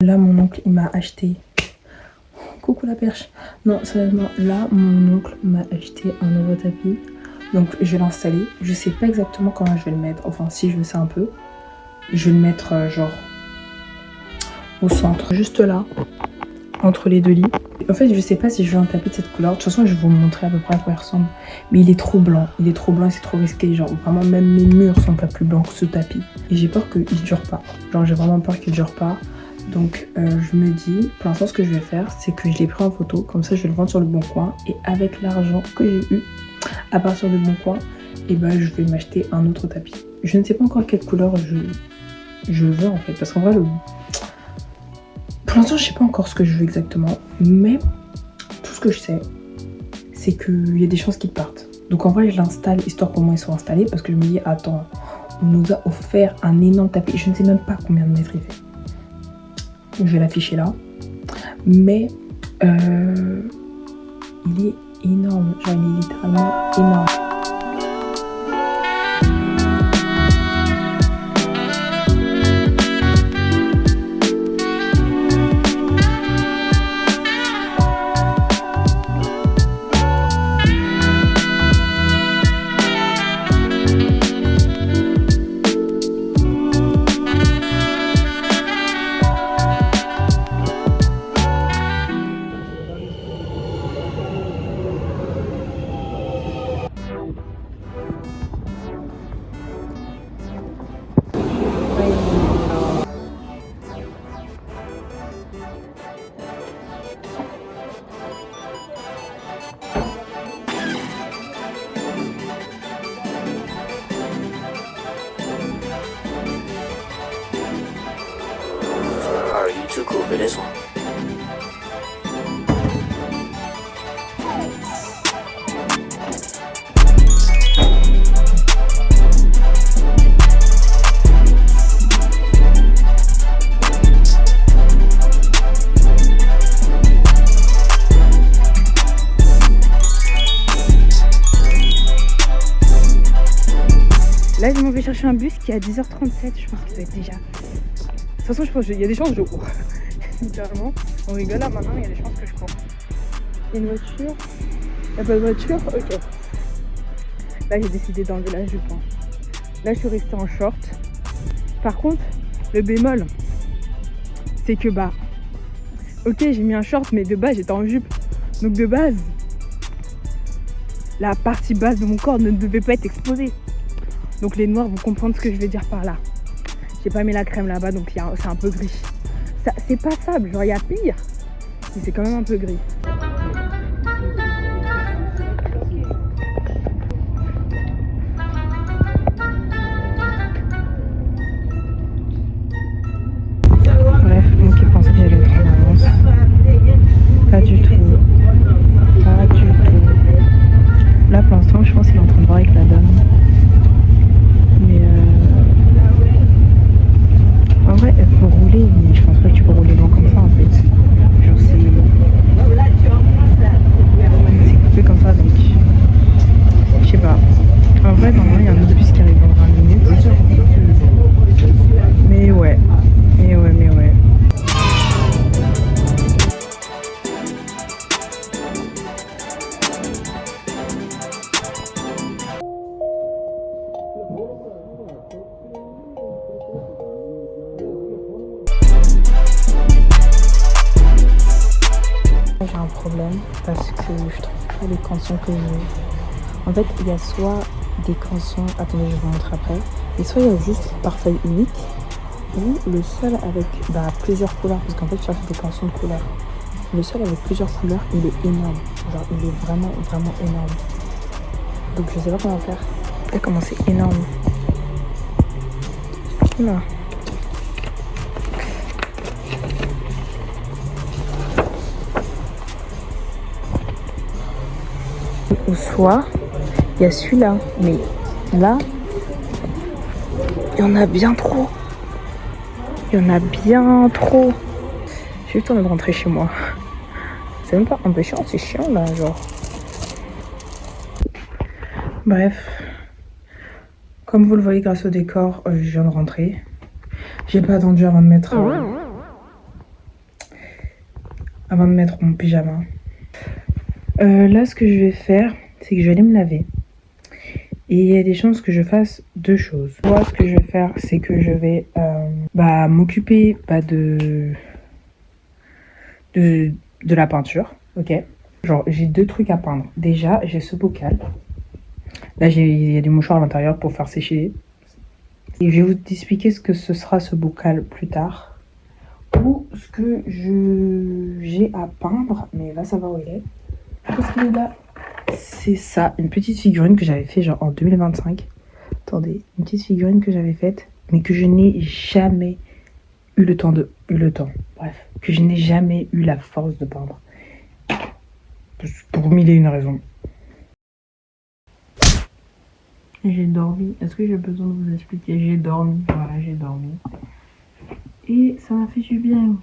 Là, mon oncle, il m'a acheté... Coucou la perche. Non, sérieusement, là, mon oncle m'a acheté un nouveau tapis. Donc, je vais l'installer. Je sais pas exactement comment je vais le mettre. Enfin, si, je le sais un peu. Je vais le mettre, genre, au centre. Juste là, entre les deux lits. En fait, je sais pas si je veux un tapis de cette couleur. De toute façon, je vais vous montrer à peu près à quoi il ressemble. Mais il est trop blanc. Il est trop blanc et c'est trop risqué. Genre, vraiment, même mes murs sont pas plus blancs que ce tapis. Et j'ai peur qu'il dure pas. Genre, j'ai vraiment peur qu'il dure pas. Donc je me dis, pour l'instant ce que je vais faire, c'est que je l'ai pris en photo, comme ça je vais le vendre sur le Bon Coin. Et avec l'argent que j'ai eu à partir du Bon Coin, et ben je vais m'acheter un autre tapis. Je ne sais pas encore quelle couleur je veux en fait, parce qu'en vrai, pour l'instant je sais pas encore ce que je veux exactement. Mais tout ce que je sais, c'est qu'il y a des chances qu'ils partent. Donc en vrai je l'installe histoire qu'au moins ils soient installés, parce que je me dis, attends, on nous a offert un énorme tapis, je ne sais même pas combien de mètres il fait. Je vais l'afficher là. Mais il est énorme. Genre il est littéralement énorme. Too cool for this one. Là, je m'en vais chercher un bus qui est à 10h37. Je pense qu'il doit être déjà. De toute façon, je pense qu'il y a des chances que je cours. Littéralement. On rigole là maintenant, mais il y a des chances que je cours. Il y a une voiture. Il n'y a pas de voiture. Ok. Là, j'ai décidé d'enlever la jupe. Là, je suis restée en short. Par contre, le bémol, c'est que bah. Ok, j'ai mis un short, mais de base, j'étais en jupe. Donc de base, la partie basse de mon corps ne devait pas être exposée. Donc les noirs vont comprendre ce que je vais dire par là. J'ai pas mis la crème là-bas, donc c'est un peu gris. C'est passable, genre il y a pire, mais c'est quand même un peu gris. Bref, moi qui pensais que j'allais être en avance. Pas du tout. Pas du tout. Là pour l'instant, je pense qu'il est en train de voir avec la dame. En vrai, elle peut rouler, mais je pense pas que tu peux rouler loin comme ça en fait. Genre c'est coupé comme ça, donc je sais pas. En vrai, normalement, il y a un autre bus qui arrive dans 20 minutes. Mais ouais. J'ai un problème parce que je trouve pas les cançons que je veux. En fait, il y a soit des cançons, attendez, je vais vous montrer après, et soit il y a juste par feuille unique ou le seul avec plusieurs couleurs, parce qu'en fait, je cherche des cançons de couleurs. Le seul avec plusieurs couleurs, il est énorme. Genre, il est vraiment, vraiment énorme. Donc, je sais pas comment faire. Regardez comment c'est énorme. Là. Ou soit, il y a celui-là. Mais là, il y en a bien trop. Il y en a bien trop. J'ai juste envie de rentrer chez moi. C'est même pas un peu chiant, c'est chiant là, genre. Bref. Comme vous le voyez grâce au décor, je viens de rentrer. J'ai pas attendu avant de mettre mon pyjama. Là, ce que je vais faire, c'est que je vais aller me laver. Et il y a des chances que je fasse deux choses. Moi, ce que je vais faire, c'est que je vais m'occuper de la peinture, ok. Genre, j'ai deux trucs à peindre. Déjà, j'ai ce bocal. Là, il y a des mouchoirs à l'intérieur pour faire sécher. Et je vais vous expliquer ce que ce sera ce bocal plus tard. Ou ce que j'ai à peindre. Mais va savoir où il est. Qu'est-ce qu'il est là? C'est ça, une petite figurine que j'avais fait genre en 2025. Attendez, une petite figurine que j'avais faite, mais que je n'ai jamais eu le temps. Bref, que je n'ai jamais eu la force de peindre. Pour mille et une raisons. J'ai dormi. Est-ce que j'ai besoin de vous expliquer? J'ai dormi. Voilà, j'ai dormi. Et ça m'a fait du bien.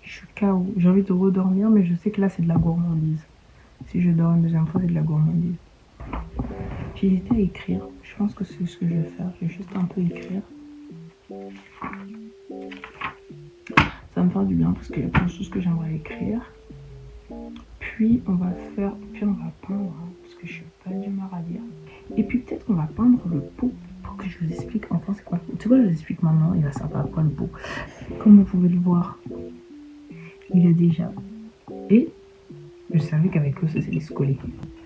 Je suis KO. J'ai envie de redormir, mais je sais que là, c'est de la gourmandise. Si je dors une deuxième fois, c'est de la gourmandise. J'ai hésité à écrire. Je pense que c'est ce que je vais faire. Je vais juste un peu écrire. Ça va me faire du bien parce qu'il y a plein de choses que j'aimerais écrire. Puis on va peindre, hein, parce que je suis pas du mal à dire. Et puis peut-être qu'on va peindre le pot pour que je vous explique enfin c'est quoi. Tu vois, je vous explique maintenant, il va servir à quoi le pot. Comme vous pouvez le voir, il est déjà. Et je savais qu'avec l'eau, ça s'est collé.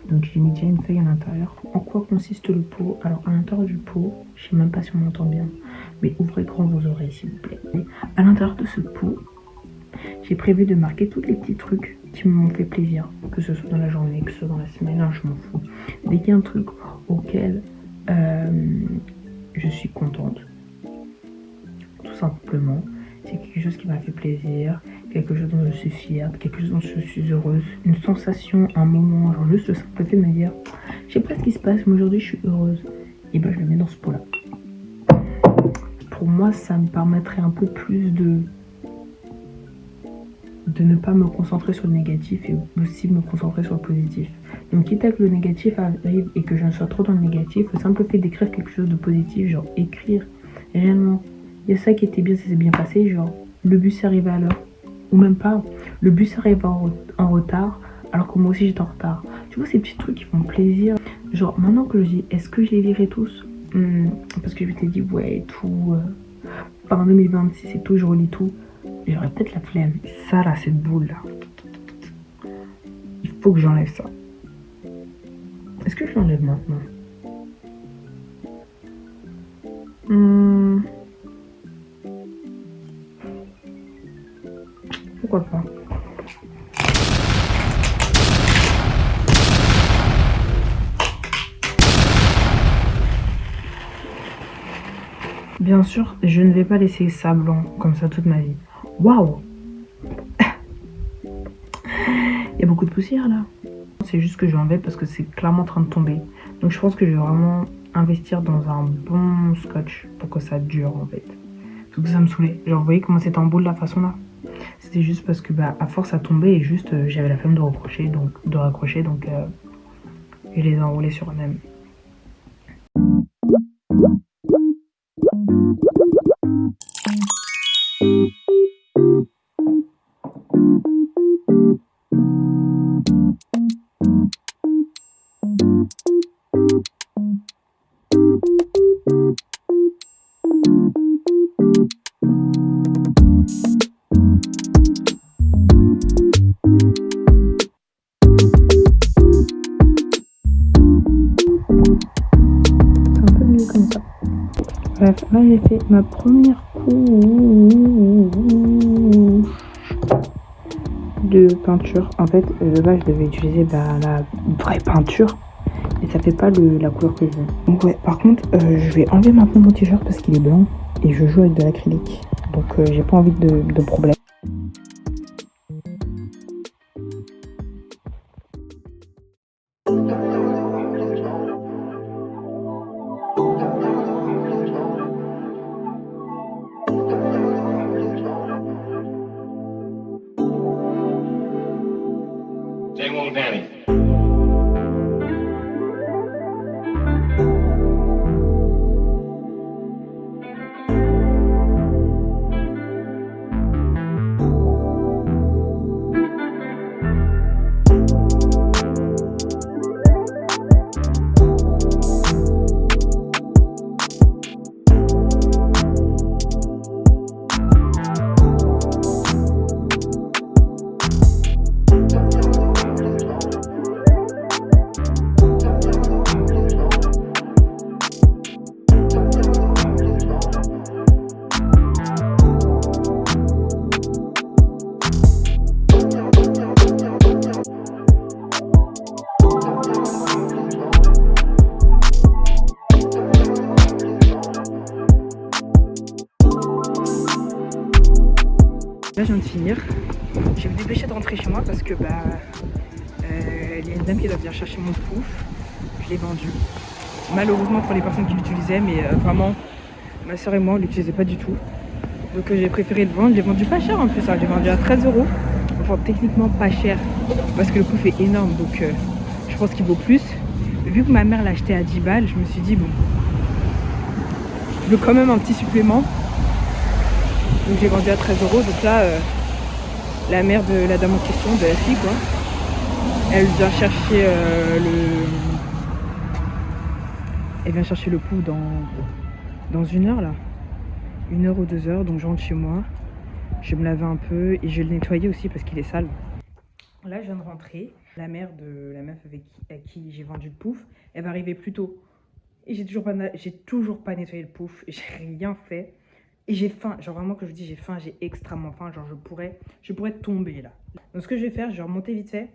Donc j'ai mis déjà une feuille à l'intérieur. En quoi consiste le pot? Alors à l'intérieur du pot, je sais même pas si on m'entend bien, mais ouvrez grand vos oreilles s'il vous plaît. À l'intérieur de ce pot, j'ai prévu de marquer tous les petits trucs qui m'ont fait plaisir, que ce soit dans la journée, que ce soit dans la semaine, hein, je m'en fous. Dès qu'il y a un truc auquel je suis contente, tout simplement, c'est quelque chose qui m'a fait plaisir, quelque chose dont je suis fière, quelque chose dont je suis heureuse, une sensation, un moment, genre juste le simple fait de me dire, je sais pas ce qui se passe, mais aujourd'hui je suis heureuse, et ben je le mets dans ce pot là. Pour moi, ça me permettrait un peu plus de ne pas me concentrer sur le négatif et aussi me concentrer sur le positif. Donc quitte à que le négatif arrive et que je ne sois trop dans le négatif, le simple fait d'écrire quelque chose de positif, genre écrire réellement, il y a ça qui était bien, ça s'est bien passé, genre le bus est arrivé à l'heure, ou même pas, le bus arrive en retard alors que moi aussi j'étais en retard. Tu vois, ces petits trucs qui font plaisir. Genre maintenant que je dis, est-ce que je les lirai tous? Parce que je m'étais dit, ouais, tout, par 2026 et tout, je relis tout. J'aurais peut-être la flemme. Ça là, cette boule là. Il faut que j'enlève ça. Est-ce que je l'enlève maintenant? Pourquoi pas? Bien sûr, je ne vais pas laisser ça blanc comme ça toute ma vie. Waouh! Il y a beaucoup de poussière là. C'est juste que je l'enlève parce que c'est clairement en train de tomber. Donc je pense que je vais vraiment investir dans un bon scotch pour que ça dure en fait. Parce que ça me saoulait. Genre vous voyez comment c'était en boule de la façon là? C'était juste parce que à force à tomber et juste j'avais la flemme de raccrocher donc je les ai enroulés sur eux-mêmes. Bref, là j'ai fait ma première couche de peinture. En fait, de base je devais utiliser la vraie peinture et ça fait pas la couleur que je veux. Donc ouais, par contre, je vais enlever maintenant mon t-shirt parce qu'il est blanc et je joue avec de l'acrylique. Donc j'ai pas envie de problème. finir. Je vais me dépêcher de rentrer chez moi parce que il y a une dame qui doit venir chercher mon pouf. Je l'ai vendu. Malheureusement pour les personnes qui l'utilisaient, mais vraiment, ma soeur et moi on l'utilisait pas du tout. Donc j'ai préféré le vendre. Je l'ai vendu pas cher en plus, hein. J'ai vendu à 13 €. Enfin techniquement pas cher parce que le pouf est énorme, donc je pense qu'il vaut plus. Vu que ma mère l'a acheté à 10 balles, je me suis dit bon, je veux quand même un petit supplément. Donc j'ai vendu à 13 €. Donc là, la mère de la dame en question, de la fille quoi, elle vient chercher elle vient chercher le pouf dans 1 heure là. 1 heure ou 2 heures, donc je rentre chez moi. Je vais me laver un peu et je vais le nettoyer aussi parce qu'il est sale. Là, je viens de rentrer. La mère de la meuf à qui j'ai vendu le pouf, elle va arriver plus tôt. Et j'ai toujours pas nettoyé le pouf. J'ai rien fait. Et j'ai faim. Genre vraiment, que je dis j'ai faim, j'ai extrêmement faim. Genre je pourrais tomber là. Donc ce que je vais faire, je vais remonter vite fait.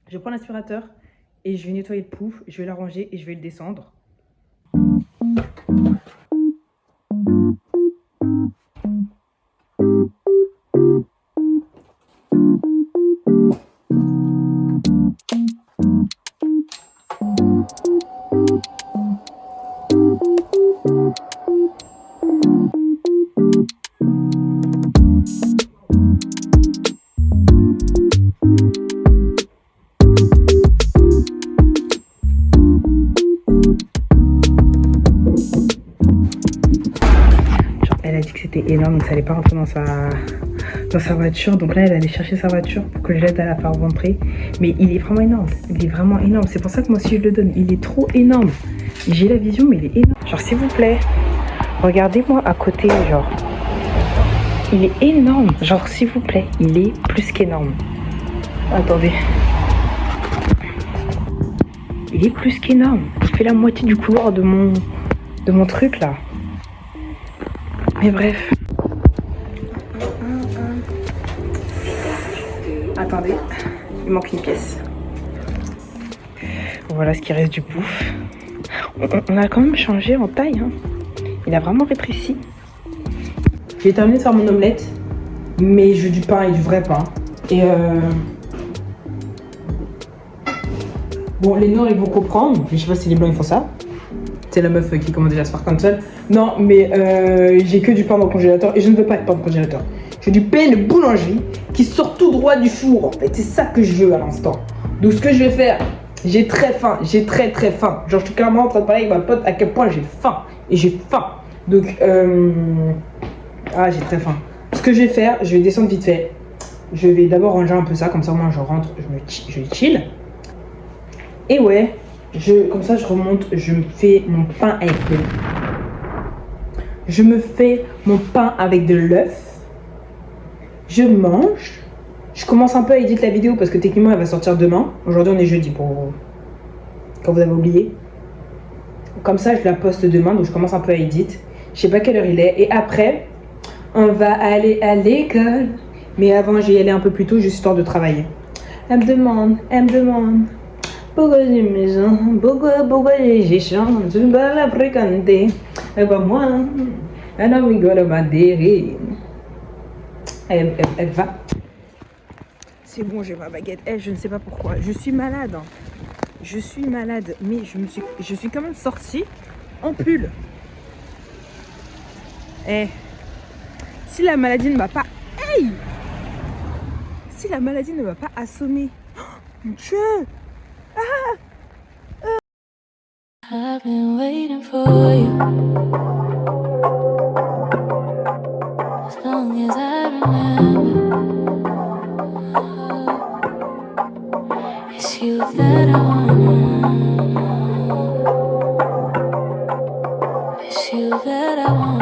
Je vais prendre l'aspirateur et je vais nettoyer le pouf. Je vais l'arranger et je vais le descendre. Elle a dit que c'était énorme, donc ça allait pas rentrer dans sa voiture. Donc là, elle allait chercher sa voiture pour que je l'aide à la faire rentrer. Mais il est vraiment énorme. Il est vraiment énorme. C'est pour ça que moi aussi je le donne. Il est trop énorme. J'ai la vision, mais il est énorme. Genre, s'il vous plaît, regardez-moi à côté, genre. Il est énorme. Genre, s'il vous plaît, il est plus qu'énorme. Attendez. Il est plus qu'énorme. Il fait la moitié du couloir de mon truc là. Mais bref. Attendez, il manque une pièce. Voilà ce qui reste du pouf. On a quand même changé en taille, hein. Il a vraiment rétréci. J'ai terminé de faire mon omelette, mais je veux du pain et du vrai pain. Et bon, les noirs ils vont comprendre, mais je sais pas si les blancs ils font ça. C'est la meuf qui commence déjà à se faire cancel. Non, mais j'ai que du pain dans le congélateur et je ne veux pas de pain de congélateur. Je veux du pain de boulangerie qui sort tout droit du four en fait. C'est ça que je veux à l'instant. Donc ce que je vais faire, j'ai très faim, j'ai très faim. Genre je suis clairement en train de parler avec ma pote à quel point j'ai faim. Et j'ai faim. Donc j'ai très faim. Ce que je vais faire, je vais descendre vite fait. Je vais d'abord ranger un peu ça, comme ça moi je rentre, je chill. Et ouais. Comme ça, je remonte, je me fais mon pain avec Je me fais mon pain avec de l'œuf. Je mange. Je commence un peu à éditer la vidéo parce que techniquement, elle va sortir demain. Aujourd'hui, on est jeudi pour quand vous avez oublié. Comme ça, je la poste demain, donc je commence un peu à éditer. Je sais pas quelle heure il est. Et après, on va aller à l'école. Mais avant, j'y allais un peu plus tôt, juste histoire de travailler. Elle me demande. Pourquoi j'ai mes gens, pourquoi j'ai chante, je vais la fréquenter. Et ben moi, un amigo de ma déri. Elle va. C'est bon, j'ai ma baguette. Je ne sais pas pourquoi. Je suis malade. Hein. Je suis malade, mais je suis quand même sortie en pull. Si la maladie ne m'a pas... Si la maladie ne m'a pas assommée. Oh, mon Dieu. I've been waiting for you as long as I remember. It's you that I wanna. It's you that I wanna.